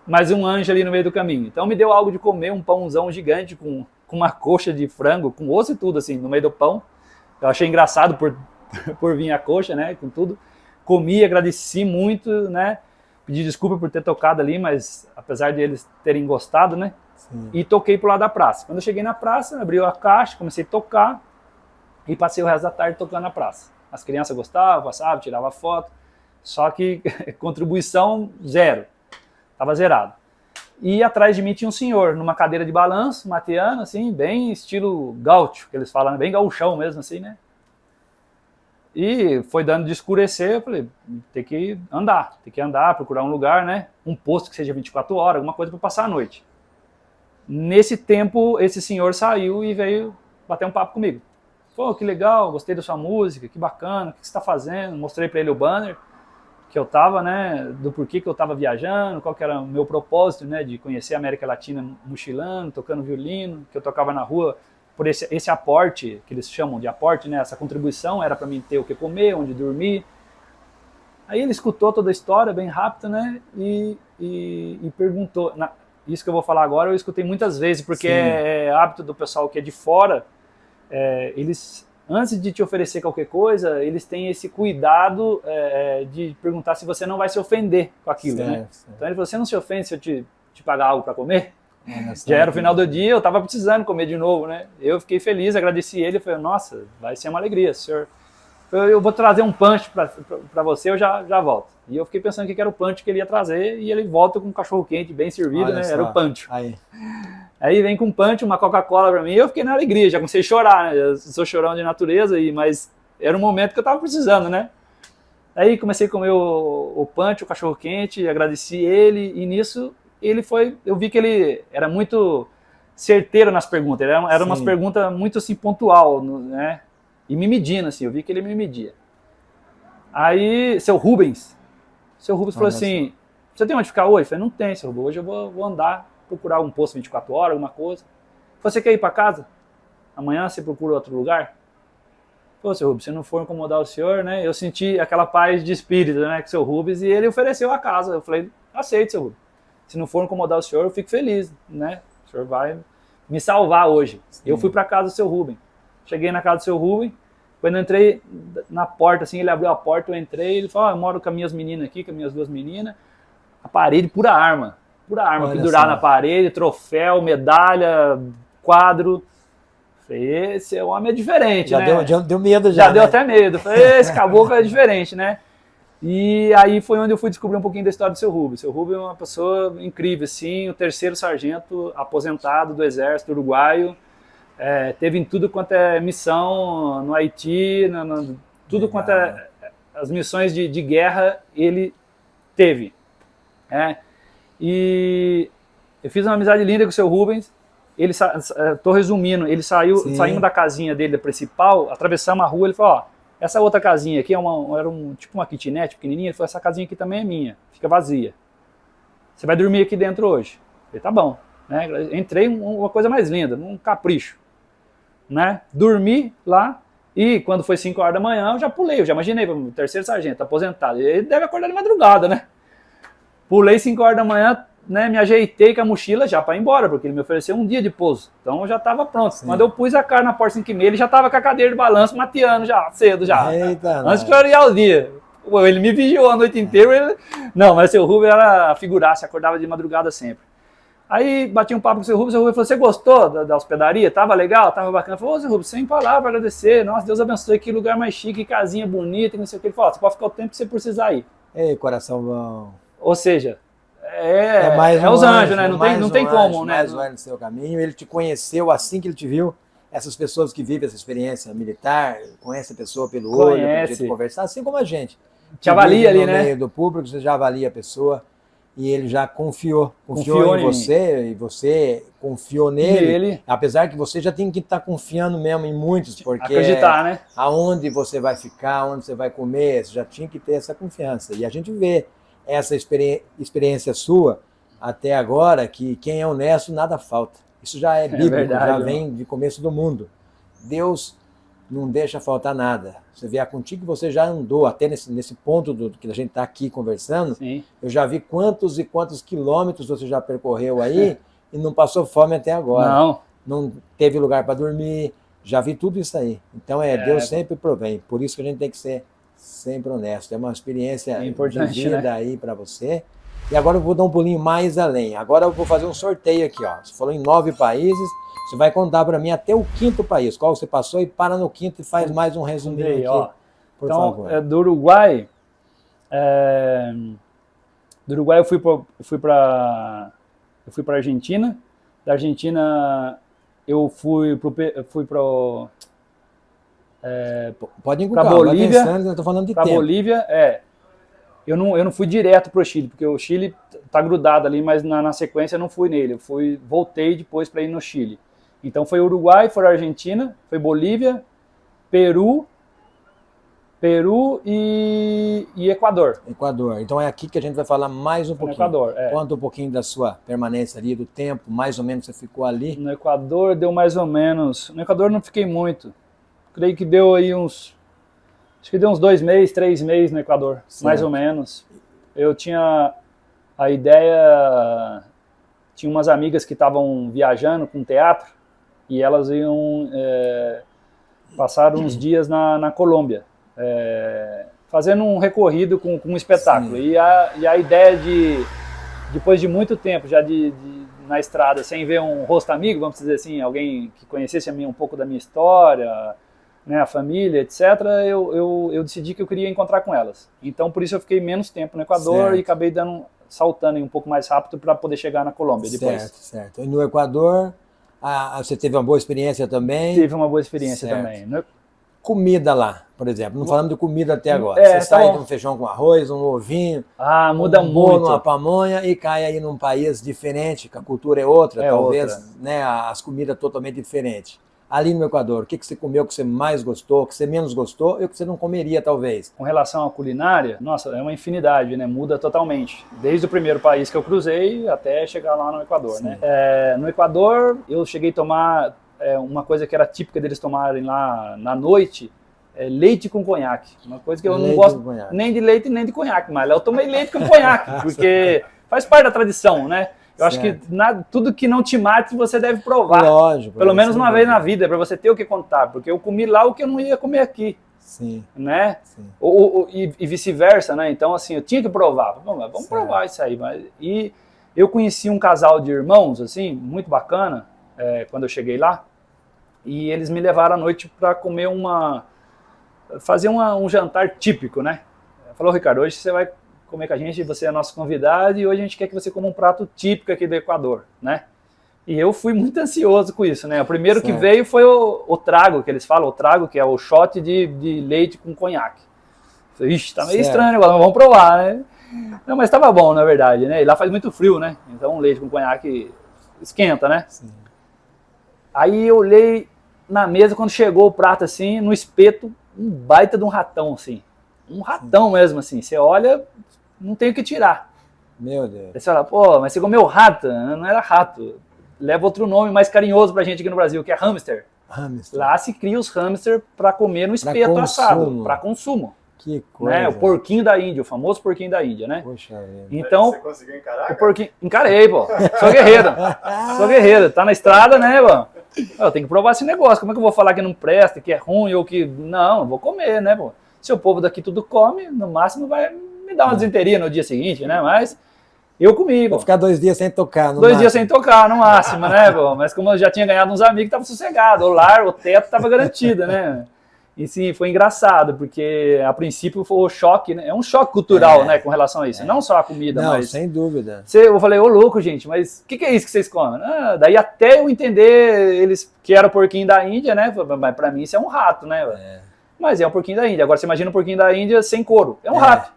Mais um anjo ali no meio do caminho. Então me deu algo de comer, um pãozão gigante com uma coxa de frango, com osso e tudo assim, no meio do pão. Eu achei engraçado por vir a coxa, né? Com tudo. Comi, agradeci muito, né? Pedi desculpa por ter tocado ali, mas apesar de eles terem gostado, né? Sim. E toquei pro lado da praça. Quando eu cheguei na praça, abriu a caixa, comecei a tocar e passei o resto da tarde tocando na praça. As crianças gostavam, passavam, tiravam foto, só que contribuição zero, estava zerado. E atrás de mim tinha um senhor, numa cadeira de balanço, mateando, assim, bem estilo gaúcho, que eles falam, bem gauchão mesmo, assim, né? E foi dando de escurecer, eu falei, tem que andar, procurar um lugar, né? Um posto que seja 24 horas, alguma coisa para passar a noite. Nesse tempo, esse senhor saiu e veio bater um papo comigo. Pô, que legal, gostei da sua música, que bacana, o que você está fazendo? Mostrei para ele o banner que eu estava, né, do porquê que eu estava viajando, qual que era o meu propósito, né, de conhecer a América Latina mochilando, tocando violino, que eu tocava na rua por esse aporte, que eles chamam de aporte, né, essa contribuição era para mim ter o que comer, onde dormir. Aí ele escutou toda a história bem rápido, né, e perguntou, isso que eu vou falar agora eu escutei muitas vezes, porque é hábito do pessoal que é de fora, eles, antes de te oferecer qualquer coisa, eles têm esse cuidado de perguntar se você não vai se ofender com aquilo, né? Então ele falou, você não se ofende se eu te pagar algo para comer? Já era o final do dia, eu estava precisando comer de novo, né? Eu fiquei feliz, agradeci ele, falei, nossa, vai ser uma alegria, senhor. Eu vou trazer um punch para você, eu já volto. E eu fiquei pensando que era o punch que ele ia trazer, e ele volta com um cachorro quente bem servido, olha, né? Só. Era o punch. Aí vem com um punch, uma Coca-Cola pra mim, e eu fiquei na alegria, já comecei a chorar, né? Eu sou chorão de natureza, mas era um momento que eu tava precisando, né? Aí comecei a comer o punch, o cachorro quente, agradeci ele, e nisso ele foi, eu vi que ele era muito certeiro nas perguntas, era umas perguntas muito assim, pontual, né? E me medindo, assim, eu vi que ele me media. Aí, seu Rubens falou assim, você tem onde ficar hoje? Eu falei, não tem, seu Rubens, hoje eu vou andar, procurar um posto 24 horas, alguma coisa. Você quer ir para casa? Amanhã você procura outro lugar? Pô, seu Rubens, se não for incomodar o senhor, né? Eu senti aquela paz de espírito, né, com o seu Rubens, e ele ofereceu a casa. Eu falei, aceito, seu Rubens. Se não for incomodar o senhor, eu fico feliz, né? O senhor vai me salvar hoje. Sim. Eu fui para casa do seu Rubens. Cheguei na casa do seu Rubens. Quando eu entrei na porta, assim, ele abriu a porta, eu entrei, ele falou, eu moro com as minhas meninas aqui, com as minhas duas meninas. A parede, pura arma, pendurada na parede, troféu, medalha, quadro. Falei, esse homem é diferente, né? Deu medo já. Já deu até medo. Falei, esse caboclo é diferente, né? E aí foi onde eu fui descobrir um pouquinho da história do seu Rubens. Seu Rubens é uma pessoa incrível, assim, o 3º sargento aposentado do Exército Uruguaio. Teve em tudo quanto é missão no Haiti, tudo quanto é as missões de guerra, ele teve. E eu fiz uma amizade linda com o seu Rubens. Ele, tô resumindo, ele saímos da casinha dele, da principal, atravessamos a rua, ele falou, ó, essa outra casinha aqui era tipo uma kitnet pequenininha, ele falou, essa casinha aqui também é minha, fica vazia. Você vai dormir aqui dentro hoje? Eu falei, tá bom. Né? Entrei uma coisa mais linda, um capricho. Né? Dormi lá e quando foi 5 horas da manhã eu já pulei, eu já imaginei, o 3º sargento aposentado, ele deve acordar de madrugada, né? Pulei 5 horas da manhã, né, me ajeitei com a mochila já para ir embora, porque ele me ofereceu um dia de pouso, então eu já estava pronto. Sim. Quando eu pus a cara na porta 5h30, ele já estava com a cadeira de balanço mateando já, cedo já. Eita, antes de clarear o dia. Ele me vigiou a noite inteira. Não, mas o seu Rubens era figuraça, acordava de madrugada sempre. Aí bati um papo com o seu Rubens falou, você gostou da hospedaria? Tava legal? Tava bacana? Falou, seu Rubens, sem palavra, agradecer. Nossa, Deus abençoe, que lugar mais chique, casinha bonita, não sei o que. Ele falou, você pode ficar o tempo que você precisar ir. Ei, coração bom. Ou seja, é os anjos, né? Não tem como, né? Mais um anjo no seu caminho. Ele te conheceu assim que ele te viu. Essas pessoas que vivem essa experiência militar, conhece a pessoa pelo olho, pelo jeito de conversar, assim como a gente. Te avalia ali, né? No meio do público, você já avalia a pessoa. E ele já confiou em você, e você confiou nele, apesar que você já tem que estar confiando mesmo em muitos, porque acreditar, né? Aonde você vai ficar, onde você vai comer, você já tinha que ter essa confiança. E a gente vê essa experiência sua até agora que quem é honesto nada falta. Isso já é bíblico, verdade, já vem de começo do mundo. Deus não deixa faltar nada. Você vier contigo, você já andou até nesse ponto que a gente está aqui conversando. Sim. Eu já vi quantos e quantos quilômetros você já percorreu aí e não passou fome até agora. Não teve lugar para dormir. Já vi tudo isso aí. Então Deus sempre provém. Por isso que a gente tem que ser sempre honesto. É uma experiência de vida, né, aí para você. E agora eu vou dar um pulinho mais além. Agora eu vou fazer um sorteio aqui, ó. Você falou em 9 países. Você vai contar para mim até o 5º país. Qual você passou e para no 5º e faz mais um resuminho aqui, ó. por então, favor. Do Uruguai, eu fui para Argentina. Da Argentina eu fui para pode para Bolívia. Eu tô falando de para tempo. Bolívia, eu não fui direto para o Chile, porque o Chile tá grudado ali, mas na sequência eu não fui nele. Voltei depois para ir no Chile. Então foi Uruguai, foi Argentina, foi Bolívia, Peru e Equador. Equador. Então é aqui que a gente vai falar mais um pouquinho. Equador, Conta um pouquinho da sua permanência ali, do tempo, mais ou menos você ficou ali. No Equador deu mais ou menos. No Equador não fiquei muito. Creio que deu aí uns 2 meses, 3 meses no Equador, certo, mais ou menos. Eu tinha a ideia, tinha umas amigas que estavam viajando com teatro e elas iam passar uns dias na Colômbia, fazendo um recorrido com um espetáculo. E a ideia depois de muito tempo já na estrada, sem ver um rosto amigo, vamos dizer assim, alguém que conhecesse um pouco da minha história, né, a família, etc., eu decidi que eu queria encontrar com elas. Então, por isso eu fiquei menos tempo no Equador, certo, e acabei saltando um pouco mais rápido para poder chegar na Colômbia depois. Certo. E no Equador, você teve uma boa experiência também? Tive uma boa experiência também. Comida lá, por exemplo. Não falamos de comida até agora. Você sai de um feijão com arroz, um ovinho, muda um bolo, muito, uma pamonha e cai aí num país diferente, que a cultura é outra, talvez, outra, né, as comidas totalmente diferentes. Ali no Equador, o que você comeu que você mais gostou, que você menos gostou e o que você não comeria, talvez? Com relação à culinária, nossa, é uma infinidade, né? Muda totalmente. Desde o primeiro país que eu cruzei até chegar lá no Equador, né? No Equador, eu cheguei a tomar uma coisa que era típica deles tomarem lá na noite, leite com conhaque. Uma coisa que eu não gosto nem de leite nem de conhaque, mas eu tomei leite com conhaque, porque faz parte da tradição, né? Eu acho que tudo que não te mate você deve provar. Lógico. Pelo menos uma vez na vida, para você ter o que contar. Porque eu comi lá o que eu não ia comer aqui. Sim. Né? Sim. E vice-versa, né? Então, assim, eu tinha que provar. Vamos provar isso aí. E eu conheci um casal de irmãos, assim, muito bacana, quando eu cheguei lá. E eles me levaram à noite para comer fazer um jantar típico, né? Falou, Ricardo, hoje você vai comer com a gente, você é nosso convidado e hoje a gente quer que você coma um prato típico aqui do Equador, né? E eu fui muito ansioso com isso, né? O primeiro que veio foi o trago, que eles falam, o trago, que é o shot de leite com conhaque. Falei, ixi, tá meio estranho agora, vamos provar, né? Não, mas tava bom, na verdade, né? E lá faz muito frio, né? Então leite com conhaque esquenta, né? Sim. Aí eu olhei na mesa, quando chegou o prato assim, no espeto, um baita de um ratão, assim. Um ratão mesmo, assim. Você olha, não tem o que tirar. Meu Deus. Aí você fala, pô, mas você comeu rato? Não era rato. Leva outro nome mais carinhoso pra gente aqui no Brasil, que é hamster. Hamster. Lá se cria os hamster para comer no espeto assado, para consumo. Que coisa. Né? O porquinho da Índia, o famoso porquinho da Índia, né? Poxa vida. Então, você conseguiu encarar? O porquinho... Encarei, pô. Sou guerreiro. Sou guerreiro. Tá na estrada, né, pô? Eu tenho que provar esse negócio. Como é que eu vou falar que não presta, que é ruim ou que... Não, eu vou comer, né, pô? Se o povo daqui tudo come, no máximo vai me dar uma desinteria no dia seguinte, né? Mas eu comi, pô. Vou ficar 2 dias sem tocar, no 2 dias sem tocar, no máximo, né, pô? Mas como eu já tinha ganhado uns amigos, tava sossegado. O lar, o teto tava garantido, né? E sim, foi engraçado, porque a princípio foi o choque, né? É um choque cultural, né, com relação a isso. Não só a comida, não, mas... sem dúvida. Eu falei, ô louco, gente, mas o que é isso que vocês comem? Daí até eu entender eles que era o porquinho da Índia, né? Mas pra mim isso é um rato, né? Mas é um porquinho da Índia. Agora você imagina um porquinho da Índia sem couro. É um rato.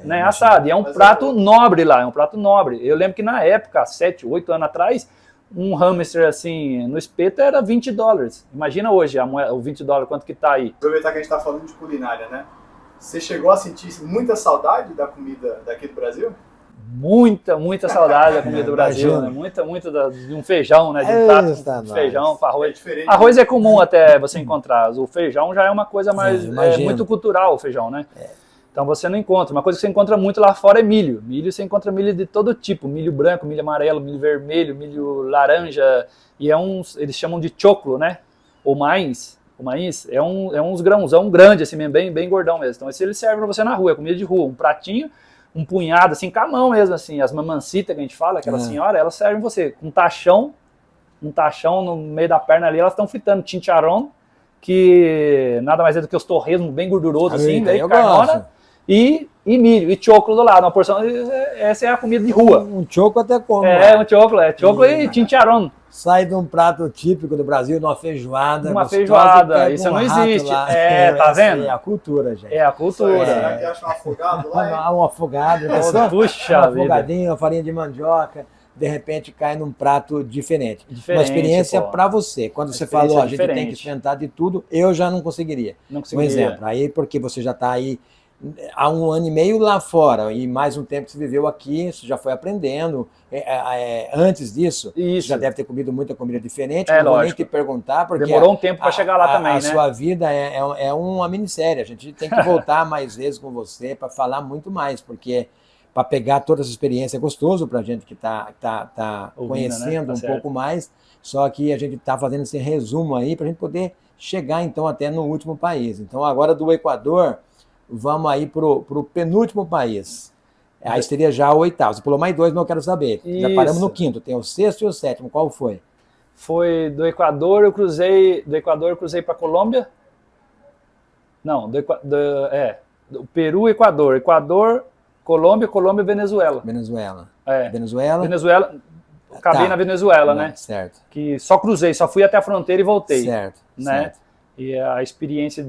Né, assado. E é um prato nobre lá, é um prato nobre. Eu lembro que na época, 7, 8 anos atrás, um hamster assim no espeto era $20. Imagina hoje o $20, quanto que tá aí. Aproveitar que a gente tá falando de culinária, né? Você chegou a sentir muita saudade da comida daqui do Brasil? muita saudade da comida do Brasil, imagino. né? Muita de um feijão, né? De um prato Eita, de nós. feijão com É arroz. diferente. Arroz é comum até você encontrar. O feijão já é uma coisa mais imagino. muito cultural, o feijão, né? Então você não encontra. Uma coisa que você encontra muito lá fora é milho. Milho, você encontra milho de todo tipo. Milho branco, milho amarelo, milho vermelho, milho laranja. E eles chamam de choclo, né? Ou maíz. O maíz é uns grãozão grande, assim mesmo, bem gordão mesmo. Então esse ele serve pra você na rua, é comida de rua. Um pratinho, um punhado, assim, com a mão mesmo, assim. As mamancitas que a gente fala, aquela senhora, elas servem você com um tachão no meio da perna ali, elas estão fritando chicharrón, que nada mais é do que os torresmos bem gordurosos, assim, daí carnona. E milho, e choclo do lado, uma porção, essa é a comida de rua. Um choco até como. Um choclo e chicharrón. Sai de um prato típico do Brasil, de uma feijoada. Uma gostosa, feijoada, pega isso um não rato existe. lá. Tá vendo? É a cultura, gente. É a cultura. Será que acha um afogado lá, hein? Um afogado, Puxa um vida. afogadinho, uma farinha de mandioca, de repente cai num prato diferente. Uma experiência pô. para você. Quando você experiência falou, a gente tem que diferente. experimentar de tudo, eu já não conseguiria. Não Um conseguiria. exemplo, aí porque você já está aí há 1 ano e meio lá fora e mais um tempo que você viveu aqui, você já foi aprendendo. Antes disso, você já deve ter comido muita comida diferente, não vou nem te perguntar, porque demorou um tempo para chegar lá também, né? A sua vida é uma minissérie, a gente tem que voltar mais vezes com você para falar muito mais, porque para pegar toda essa experiência é gostoso para a gente que está conhecendo, né? Pouco mais, só que a gente está fazendo esse resumo aí para a gente poder chegar então até no último país. Então agora do Equador, vamos aí para o penúltimo país. Aí seria já o 8º. Você pulou mais 2, mas eu quero saber. Isso. Já paramos no 5º. Tem o 6º e o 7º. Qual foi? Foi do Equador, eu cruzei para Colômbia. Não, do Peru, Equador. Equador, Colômbia, Venezuela. Venezuela. Venezuela, acabei na Venezuela, né? Certo. Que só cruzei, só fui até a fronteira e voltei. Certo. Né? Certo. E a experiência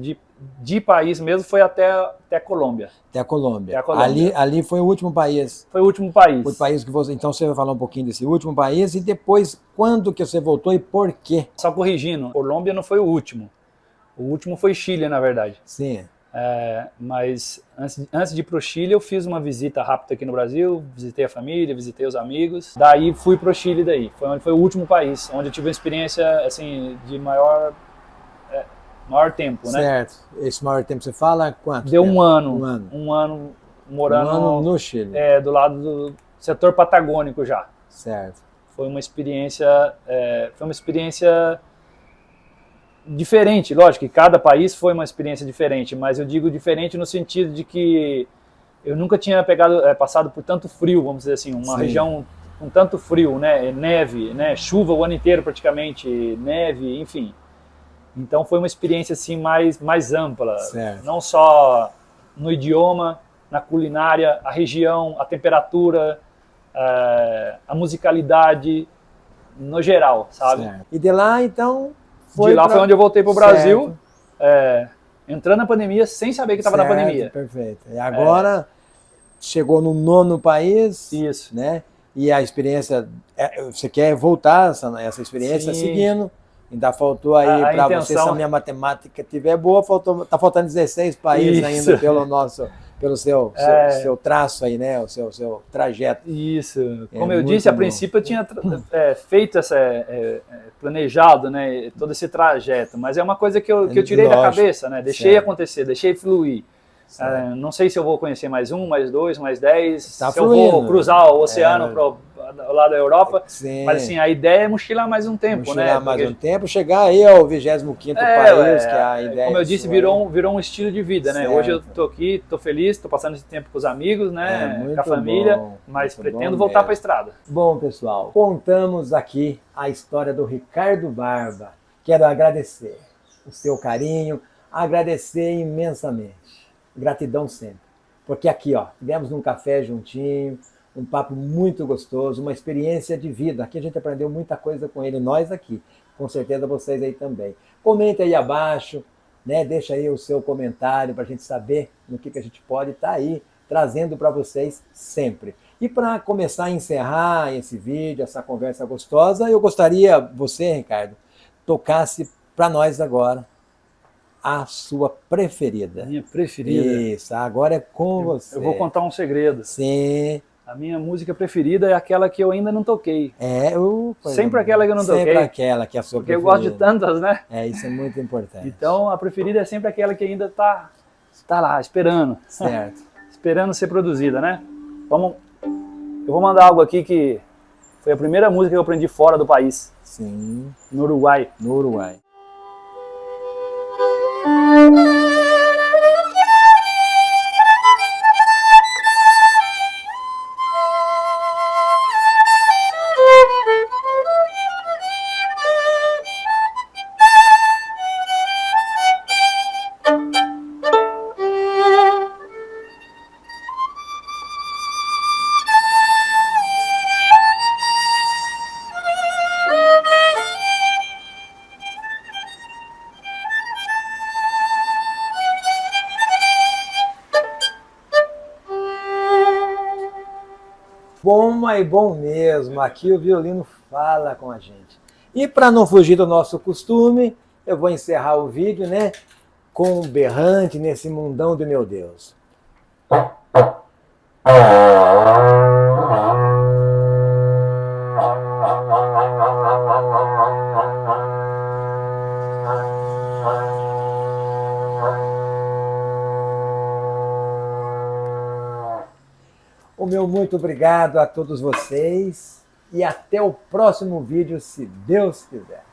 de país mesmo foi até a Colômbia. Até a Colômbia. Até a Colômbia. Ali foi o último país. Foi o último país. Foi o país que você... Então você vai falar um pouquinho desse último país e depois quando que você voltou e por quê? Só corrigindo, Colômbia não foi o último. O último foi Chile, na verdade. Sim. Mas antes de ir para o Chile, eu fiz uma visita rápida aqui no Brasil, visitei a família, visitei os amigos. Daí fui para o Chile daí. Foi o último país, onde eu tive uma experiência assim, de maior tempo, né? Certo. Esse maior tempo você fala quanto? Deu tempo? 1 ano. 1 ano. 1 ano morando 1 ano no Chile. do lado do setor patagônico já. Certo. Foi uma experiência diferente, lógico que cada país foi uma experiência diferente, mas eu digo diferente no sentido de que eu nunca tinha passado por tanto frio, vamos dizer assim, uma região com tanto frio, né, neve, né, chuva o ano inteiro praticamente, neve, enfim. Então foi uma experiência assim mais ampla, certo. Não só no idioma, na culinária, a região, a temperatura, a musicalidade, no geral, sabe? Certo. E de lá então foi onde eu voltei para o Brasil, entrando na pandemia sem saber que estava na pandemia. Perfeito. E agora chegou no 9º país. Isso. Né? E a experiência, você quer voltar essa experiência seguindo? Ainda faltou aí para você, se a minha matemática estiver boa, tá faltando 16 países ainda pelo seu traço aí, né? O seu trajeto. Isso. Como eu disse, a princípio eu tinha feito planejado, né? Todo esse trajeto, mas é uma coisa que eu tirei da cabeça, né? Deixei acontecer, deixei fluir. Não sei se eu vou conhecer mais 1, mais 2, mais 10, se fluindo. Eu vou cruzar o oceano para o lado da Europa, mas assim, a ideia é mochilar mais um tempo, mochilar mais um tempo, chegar aí ao 25º país, que é a ideia. Como eu disse, virou um estilo de vida, né? Hoje eu tô aqui, tô feliz, tô passando esse tempo com os amigos, né? Com a família, mas pretendo voltar para a estrada. Bom, pessoal, contamos aqui a história do Ricardo Barba. Quero agradecer o seu carinho, agradecer imensamente. Gratidão sempre. Porque aqui, ó, tivemos num café juntinho, um papo muito gostoso, uma experiência de vida. Aqui a gente aprendeu muita coisa com ele, nós aqui. Com certeza vocês aí também. Comente aí abaixo, né? Deixa aí o seu comentário para a gente saber no que a gente pode estar aí trazendo para vocês sempre. E para começar a encerrar esse vídeo, essa conversa gostosa, eu gostaria, você, Ricardo, tocasse para nós agora a sua preferida. Minha preferida? Isso, agora é com você. Eu vou contar um segredo. Sim. A minha música preferida é aquela que eu ainda não toquei. Pois Sempre aquela que eu não toquei. Sempre aquela que é a sua Porque preferida. eu gosto de tantas, né? Isso é muito importante. Então a preferida é sempre aquela que ainda tá lá, esperando. Certo. Esperando ser produzida, né? Eu vou mandar algo aqui que foi a primeira música que eu aprendi fora do país. Sim. No Uruguai. No Uruguai. Bom, mas bom mesmo. Aqui o violino fala com a gente. E para não fugir do nosso costume, eu vou encerrar o vídeo, né, com um berrante nesse mundão do meu Deus. O meu muito obrigado a todos vocês e até o próximo vídeo, se Deus quiser.